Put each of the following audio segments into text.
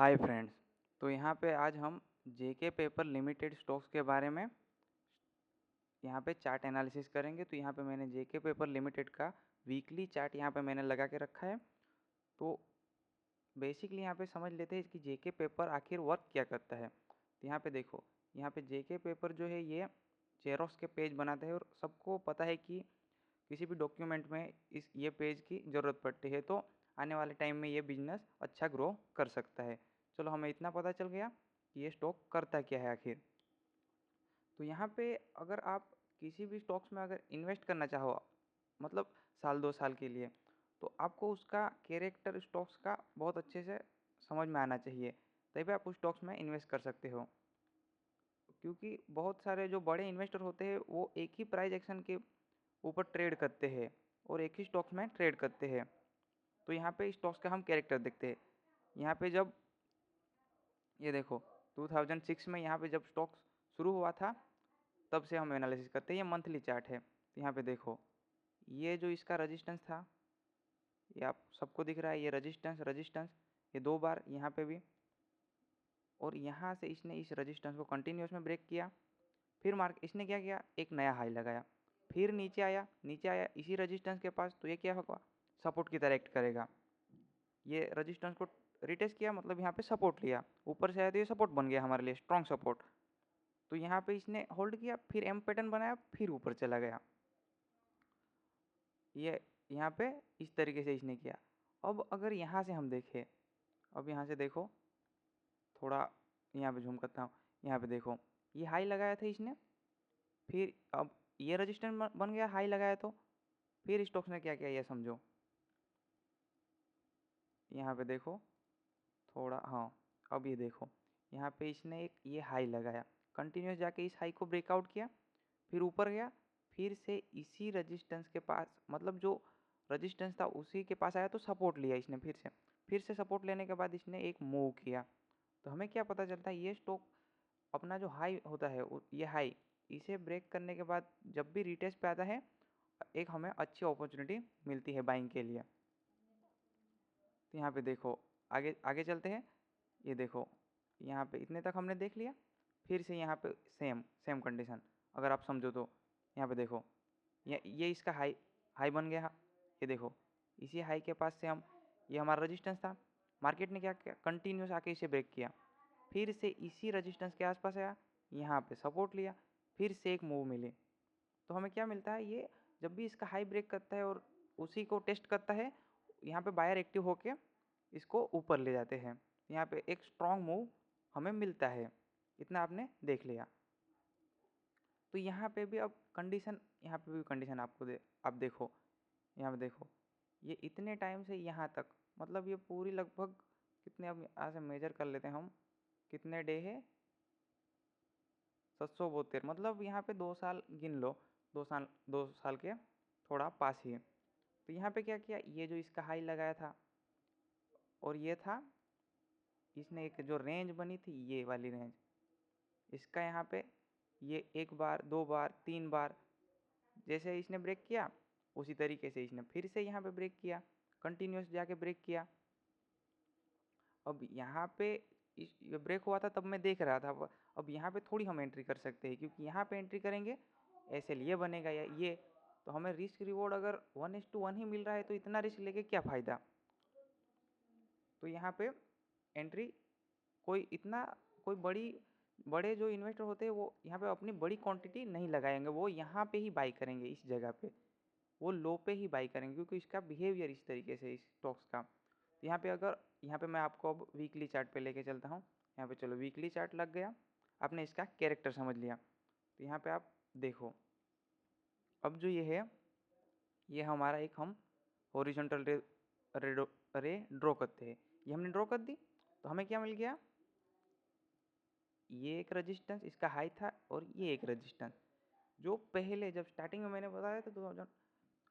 Hi friends. तो यहाँ पे आज हम जेके पेपर लिमिटेड स्टॉक्स के बारे में यहाँ पे चार्ट एनालिसिस करेंगे। तो यहाँ पे मैंने जेके पेपर लिमिटेड का वीकली चार्ट यहाँ पे मैंने लगा के रखा है। तो बेसिकली यहाँ पे समझ लेते हैं कि जेके पेपर आखिर वर्क क्या करता है। तो यहाँ पे देखो, यहाँ पे जेके पेपर जो है ये जेरोक्स के पेज बनाता है और सबको पता है कि किसी भी डॉक्यूमेंट में ये पेज की ज़रूरत पड़ती है, तो आने वाले टाइम में ये बिजनेस अच्छा ग्रो कर सकता है। चलो, हमें इतना पता चल गया कि ये स्टॉक करता क्या है आखिर। तो यहाँ पे अगर आप किसी भी स्टॉक्स में अगर इन्वेस्ट करना चाहो, मतलब साल 2 साल के लिए, तो आपको उसका कैरेक्टर स्टॉक्स का बहुत अच्छे से समझ में आना चाहिए, तभी आप उस स्टॉक्स में इन्वेस्ट कर सकते हो। क्योंकि बहुत सारे जो बड़े इन्वेस्टर होते हैं वो एक ही प्राइस एक्शन के ऊपर ट्रेड करते हैं और एक ही स्टॉक्स में ट्रेड करते हैं। तो यहाँ पे स्टॉक्स का हम कैरेक्टर देखते हैं। यहाँ पे जब ये देखो 2006 में यहाँ पे जब स्टॉक्स शुरू हुआ था, तब से हम एनालिसिस करते हैं। ये मंथली चार्ट है। तो यहाँ पे देखो, ये जो इसका रजिस्टेंस था, ये आप सबको दिख रहा है, ये रजिस्टेंस रजिस्टेंस, ये 2 बार यहाँ पे भी, और यहाँ से इसने इस रजिस्टेंस को कंटिन्यूस में ब्रेक किया। फिर इसने क्या किया, एक नया हाई लगाया, फिर नीचे आया इसी रजिस्टेंस के पास। तो ये क्या होगा, सपोर्ट की तरह एक्ट करेगा। ये रजिस्टेंस को रिटेस्ट किया, मतलब यहाँ पे सपोर्ट लिया, ऊपर से आया तो ये सपोर्ट बन गया हमारे लिए, स्ट्रॉन्ग सपोर्ट। तो यहाँ पे इसने होल्ड किया, फिर एम पैटर्न बनाया, फिर ऊपर चला गया। ये यहाँ पे इस तरीके से इसने किया। अब अगर यहाँ से हम देखें, अब यहाँ से देखो, थोड़ा यहाँ पे झूम करता हूँ। यहाँ पे देखो, ये हाई लगाया था इसने, फिर अब ये रजिस्टेंस बन गया, हाई लगाया तो फिर स्टॉक्स ने क्या किया ये समझो। यहाँ पे देखो थोड़ा, हाँ, अब ये देखो, यहाँ पे इसने एक ये हाई लगाया, कंटिन्यूस जाके इस हाई को ब्रेकआउट किया, फिर ऊपर गया, फिर से इसी रजिस्टेंस के पास, मतलब जो रजिस्टेंस था उसी के पास आया तो सपोर्ट लिया इसने, फिर से सपोर्ट लेने के बाद इसने एक मूव किया। तो हमें क्या पता चलता है, ये स्टॉक अपना जो हाई होता है, ये हाई इसे ब्रेक करने के बाद जब भी रिटेस्ट पे आता है, एक हमें अच्छी अपॉर्चुनिटी मिलती है बाइंग के लिए। तो यहाँ पे देखो, आगे आगे चलते हैं। ये देखो, यहाँ पे इतने तक हमने देख लिया, फिर से यहाँ पे सेम सेम कंडीशन अगर आप समझो तो यहाँ पे देखो, ये इसका हाई हाई बन गया। ये देखो, इसी हाई के पास से हम, ये हमारा रजिस्टेंस था, मार्केट ने क्या किया, कंटिन्यूस आके इसे ब्रेक किया, फिर से इसी रजिस्टेंस के आसपास आया, यहाँ पे सपोर्ट लिया, फिर से एक मूव मिली। तो हमें क्या मिलता है, ये जब भी इसका हाई ब्रेक करता है और उसी को टेस्ट करता है, यहाँ पे बायर एक्टिव होके इसको ऊपर ले जाते हैं। यहाँ पे एक स्ट्रॉन्ग मूव हमें मिलता है। इतना आपने देख लिया। तो यहाँ पे भी अब कंडीशन, यहाँ पे भी कंडीशन आप देखो, यहाँ पे देखो, ये इतने टाइम से यहाँ तक, मतलब ये पूरी लगभग कितने, अब यहाँ से मेजर कर लेते हैं हम, कितने डे है, 772, मतलब यहाँ पे 2 साल गिन लो, 2 साल 2 साल के थोड़ा पास ही है। तो यहाँ पे क्या किया, ये जो इसका हाई लगाया था और ये था, इसने एक जो रेंज बनी थी, ये वाली रेंज, इसका यहाँ पे ये 1 बार 2 बार 3 बार जैसे इसने ब्रेक किया, उसी तरीके से इसने फिर से यहाँ पे ब्रेक किया, कंटिन्यूस जाके ब्रेक किया। अब यहाँ पे इस ये ब्रेक हुआ था तब मैं देख रहा था। अब यहाँ पे थोड़ी हम एंट्री कर सकते हैं, क्योंकि यहाँ पे एंट्री करेंगे ऐसे लिए बनेगा या ये, तो हमें रिस्क रिवॉर्ड अगर 1:1 ही मिल रहा है तो इतना रिस्क लेके क्या फ़ायदा। तो यहाँ पे एंट्री, कोई इतना, कोई बड़े जो इन्वेस्टर होते हैं वो यहाँ पे अपनी बड़ी क्वांटिटी नहीं लगाएंगे, वो यहाँ पे ही बाई करेंगे, इस जगह पे वो लो पे ही बाई करेंगे, क्योंकि इसका बिहेवियर इस तरीके से इस स्टॉक्स का। तो यहाँ पे मैं आपको अब वीकली चार्ट पे लेके चलता हूँ। यहाँ पे चलो, वीकली चार्ट लग गया, आपने इसका कैरेक्टर समझ लिया। तो यहाँ पे आप देखो, अब जो ये है, ये हमारा एक हम हॉरिजॉन्टल रे ड्रॉ करते हैं। ये हमने ड्रॉ कर दी, तो हमें क्या मिल गया, ये एक रजिस्टेंस इसका हाई था और ये एक रजिस्टेंस, जो पहले जब स्टार्टिंग में मैंने बताया था 2000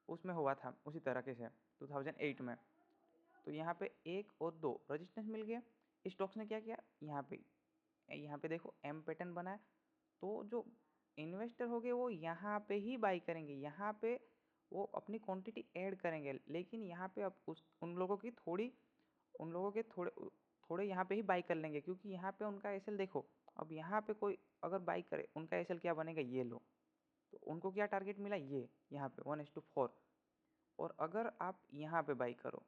उसमें हुआ था उसी तरीके से 2008 में। तो यहाँ पे 1 और 2 रजिस्टेंस मिल गया। स्टॉक्स ने क्या किया, यहाँ पे देखो एम पैटर्न बनाया, तो जो इन्वेस्टर हो गए वो यहाँ पे ही बाई करेंगे, यहाँ पे वो अपनी क्वांटिटी ऐड करेंगे, लेकिन यहाँ पे अब उन लोगों के थोड़े यहाँ पे ही बाई कर लेंगे, क्योंकि यहाँ पे उनका एसएल देखो, अब यहाँ पे कोई अगर बाई करे उनका एसएल क्या बनेगा, ये लो, तो उनको क्या टारगेट मिला, ये यहाँ पे 1:4। और अगर आप यहाँ पे बाई करो,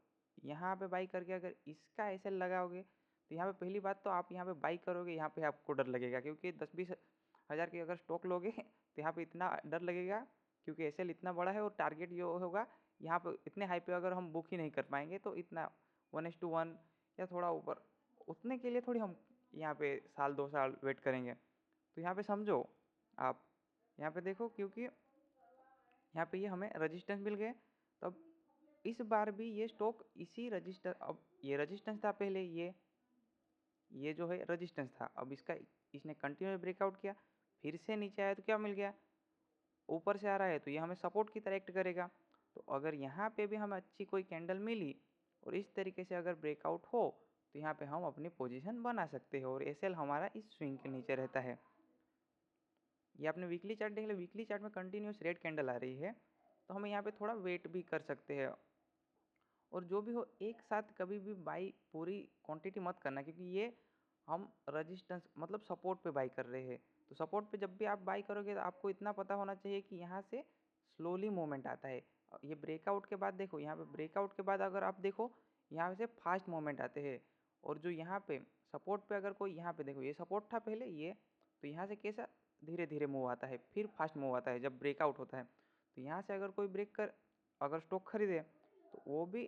यहाँ पे बाई करके अगर इसका एसएल लगाओगे, तो यहाँ पे पहली बात तो आप यहाँ पे बाई करोगे, यहाँ पे आपको डर लगेगा, क्योंकि 10-20 हज़ार की अगर स्टॉक लोगे तो यहाँ पे इतना डर लगेगा, क्योंकि एसएल इतना बड़ा है और टारगेट जो होगा यहाँ पे इतने हाई पे अगर हम बुक ही नहीं कर पाएंगे, तो इतना 1:1 या थोड़ा ऊपर, उतने के लिए थोड़ी हम यहाँ पे 1-2 साल वेट करेंगे। तो यहाँ पे समझो आप, यहाँ पे देखो, क्योंकि यहाँ पे ये हमें रजिस्टेंस मिल गए, तो अब इस बार भी ये स्टॉक इसी रजिस्टर, अब ये रजिस्टेंस था पहले, ये जो है रजिस्टेंस था, अब इसने कंटिन्यू ब्रेकआउट किया, फिर से नीचे आया तो क्या मिल गया, ऊपर से आ रहा है तो ये हमें सपोर्ट की तरह एक्ट करेगा। तो अगर यहाँ पे भी हमें अच्छी कोई कैंडल मिली और इस तरीके से अगर ब्रेकआउट हो, तो यहाँ पे हम अपनी पोजीशन बना सकते हैं और एसएल हमारा इस स्विंग के नीचे रहता है। ये आपने वीकली चार्ट देख लिया, वीकली चार्ट में कंटिन्यूस रेड कैंडल आ रही है, तो हमें यहाँ पे थोड़ा वेट भी कर सकते हैं। और जो भी हो, एक साथ कभी भी बाई पूरी क्वांटिटी मत करना, क्योंकि ये हम रजिस्टेंस मतलब सपोर्ट पे बाई कर रहे हैं। तो सपोर्ट पे जब भी आप बाई करोगे तो आपको इतना पता होना चाहिए कि यहाँ से स्लोली मूवमेंट आता है। ये ब्रेकआउट के बाद देखो, यहाँ पे ब्रेकआउट के बाद अगर आप देखो, यहाँ से फास्ट मूवमेंट आते हैं। और जो यहाँ पे सपोर्ट पे अगर कोई, यहाँ पे देखो ये सपोर्ट था पहले ये, तो यहाँ से कैसा धीरे धीरे मूव आता है, फिर फास्ट मूव आता है जब ब्रेकआउट होता है। तो यहाँ से अगर कोई ब्रेक कर अगर स्टॉक खरीदे, तो वो भी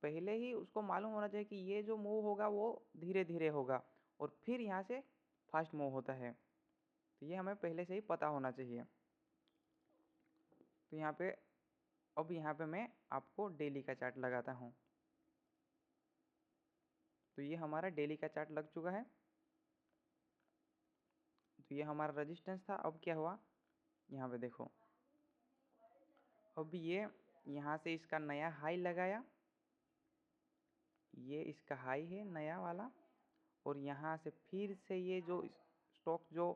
पहले ही उसको मालूम होना चाहिए कि ये जो मूव होगा वो धीरे धीरे होगा और फिर यहाँ से फास्ट मूव होता है। तो ये हमें पहले से ही पता होना चाहिए। तो यहाँ पे अब यहाँ पे मैं आपको डेली का चार्ट लगाता हूँ। तो ये हमारा डेली का चार्ट लग चुका है। तो ये हमारा रजिस्टेंस था। अब क्या हुआ, यहाँ पे देखो, अब ये यहाँ से इसका नया हाई लगाया, ये इसका हाई है नया वाला, और यहाँ से फिर से ये जो स्टॉक जो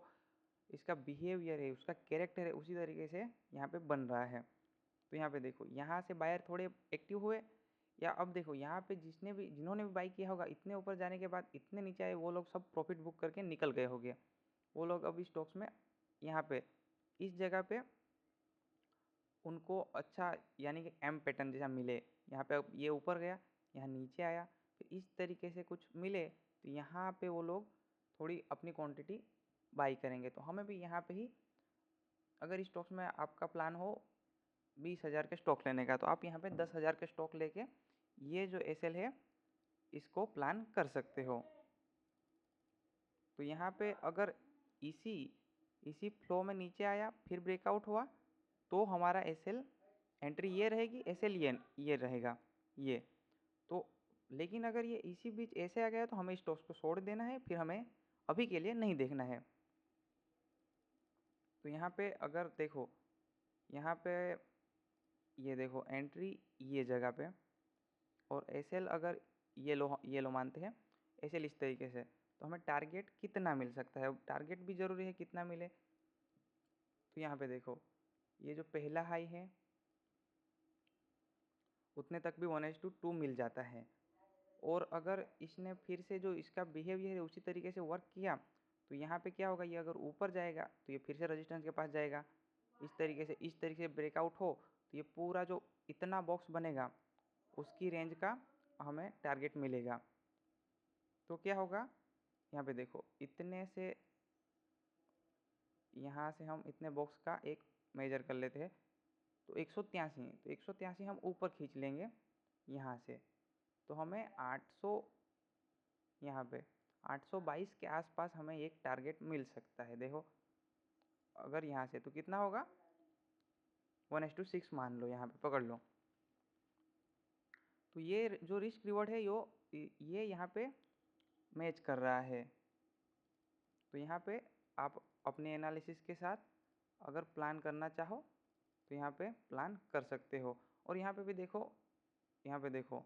इसका बिहेवियर है, उसका कैरेक्टर है, उसी तरीके से यहाँ पे बन रहा है। तो यहाँ पे देखो, यहाँ से बायर थोड़े एक्टिव हुए, या अब देखो यहाँ पे जिन्होंने भी बाई किया होगा, इतने ऊपर जाने के बाद इतने नीचे आए, वो लोग सब प्रॉफिट बुक करके निकल गए होंगे। वो लोग अभी स्टॉक्स में यहाँ पे इस जगह पे उनको अच्छा यानी कि एम पैटर्न जैसा मिले, यहाँ पे अब ये ऊपर गया, यहाँ नीचे आया, फिर इस तरीके से कुछ मिले, तो यहाँ पे वो लोग थोड़ी अपनी क्वांटिटी बाई करेंगे। तो हमें भी यहाँ पे ही, अगर स्टॉक्स में आपका प्लान हो 20,000 के स्टॉक लेने का, तो आप यहाँ पे 10,000 के स्टॉक लेके ये जो एसएल है इसको प्लान कर सकते हो। तो यहाँ पे अगर इसी इसी फ्लो में नीचे आया, फिर ब्रेकआउट हुआ, तो हमारा एसएल एंट्री ये रहेगी, एसएल ये रहेगा ये। तो लेकिन अगर ये इसी बीच ऐसे आ गया, तो हमें स्टॉक्स को छोड़ देना है, फिर हमें अभी के लिए नहीं देखना है। तो यहाँ पे अगर देखो, यहाँ पे ये देखो एंट्री ये जगह पे, और एसएल अगर ये लो मानते हैं, एसएल इस तरीके से, तो हमें टारगेट कितना मिल सकता है, टारगेट भी ज़रूरी है कितना मिले। तो यहाँ पे देखो, ये जो पहला हाई है उतने तक भी 1:2 मिल जाता है। और अगर इसने फिर से जो इसका बिहेवियर है उसी तरीके से वर्क किया, तो यहाँ पे क्या होगा, ये अगर ऊपर जाएगा तो ये फिर से रेजिस्टेंस के पास जाएगा, इस तरीके से ब्रेकआउट हो, तो ये पूरा जो इतना बॉक्स बनेगा उसकी रेंज का हमें टारगेट मिलेगा। तो क्या होगा, यहाँ पे देखो, इतने से यहाँ से हम इतने बॉक्स का एक मेजर कर लेते हैं, तो 183 है, तो 183 हम ऊपर खींच लेंगे यहाँ से, तो हमें 800, यहाँ पे 822 के आसपास हमें एक टारगेट मिल सकता है। देखो अगर यहाँ से, तो कितना होगा, 1:6 मान लो, यहाँ पे पकड़ लो। तो ये जो रिस्क रिवॉर्ड है ये यहाँ पे मैच कर रहा है। तो यहाँ पे आप अपने एनालिसिस के साथ अगर प्लान करना चाहो तो यहाँ पे प्लान कर सकते हो। और यहाँ पे भी देखो, यहाँ पे देखो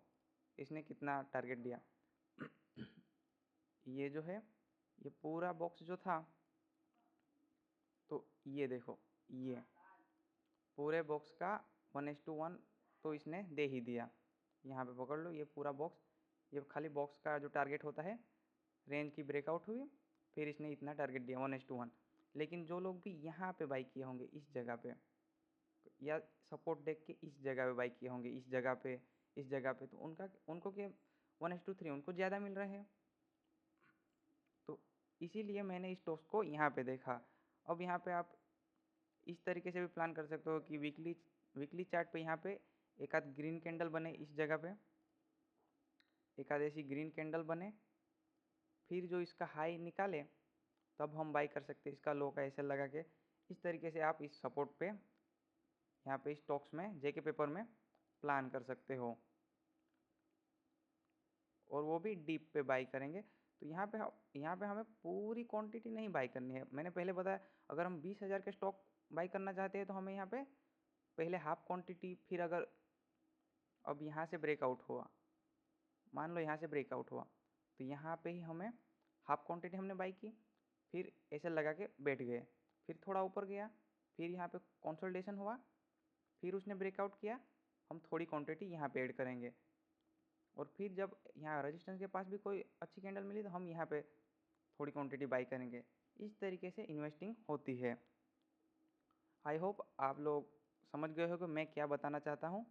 इसने कितना टारगेट दिया। ये जो है, ये पूरा बॉक्स जो था, तो ये देखो, ये पूरे बॉक्स का 1:1 तो इसने दे ही दिया। यहाँ पे पकड़ लो, ये पूरा बॉक्स ये खाली बॉक्स का जो टारगेट होता है, रेंज की ब्रेकआउट हुई, फिर इसने इतना टारगेट दिया 1:1। लेकिन जो लोग भी यहाँ पे बाई किए होंगे इस जगह पे, या सपोर्ट देख के इस जगह पे बाई किए होंगे, इस जगह पे, इस जगह पे, तो उनको क्या 1:3 उनको ज़्यादा मिल रहे हैं। तो इसीलिए मैंने इस स्टॉक्स को यहाँ पे देखा। अब यहाँ पे आप इस तरीके से भी प्लान कर सकते हो कि वीकली चार्ट पे यहाँ पे एक आध ग्रीन कैंडल बने इस जगह पे, एक आध ऐसी ग्रीन कैंडल बने, फिर जो इसका हाई निकाले तब हम बाई कर सकते हैं इसका लो का ऐसे लगा के। इस तरीके से आप इस सपोर्ट पे यहाँ पे स्टॉक्स में जेके पेपर में प्लान कर सकते हो, और वो भी डीप पे बाई करेंगे। तो यहाँ पे हमें पूरी क्वांटिटी नहीं बाई करनी है। मैंने पहले बताया, अगर हम 20,000 के स्टॉक बाई करना चाहते हैं तो हमें यहाँ पे पहले हाफ क्वांटिटी, फिर अगर अब यहाँ से ब्रेकआउट हुआ, मान लो यहाँ से ब्रेकआउट हुआ, तो यहाँ पे ही हमें हाफ क्वांटिटी हमने बाई की, फिर ऐसे लगा के बैठ गए, फिर थोड़ा ऊपर गया, फिर यहाँ पे कंसोलिडेशन हुआ, फिर उसने ब्रेकआउट किया, हम थोड़ी क्वांटिटी यहाँ पे ऐड करेंगे, और फिर जब यहाँ रेजिस्टेंस के पास भी कोई अच्छी कैंडल मिली तो हम यहाँ पे थोड़ी क्वांटिटी बाई करेंगे। इस तरीके से इन्वेस्टिंग होती है। आई होप आप लोग समझ गए हो कि मैं क्या बताना चाहता हूँ।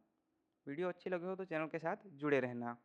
वीडियो अच्छी लगी हो तो चैनल के साथ जुड़े रहना।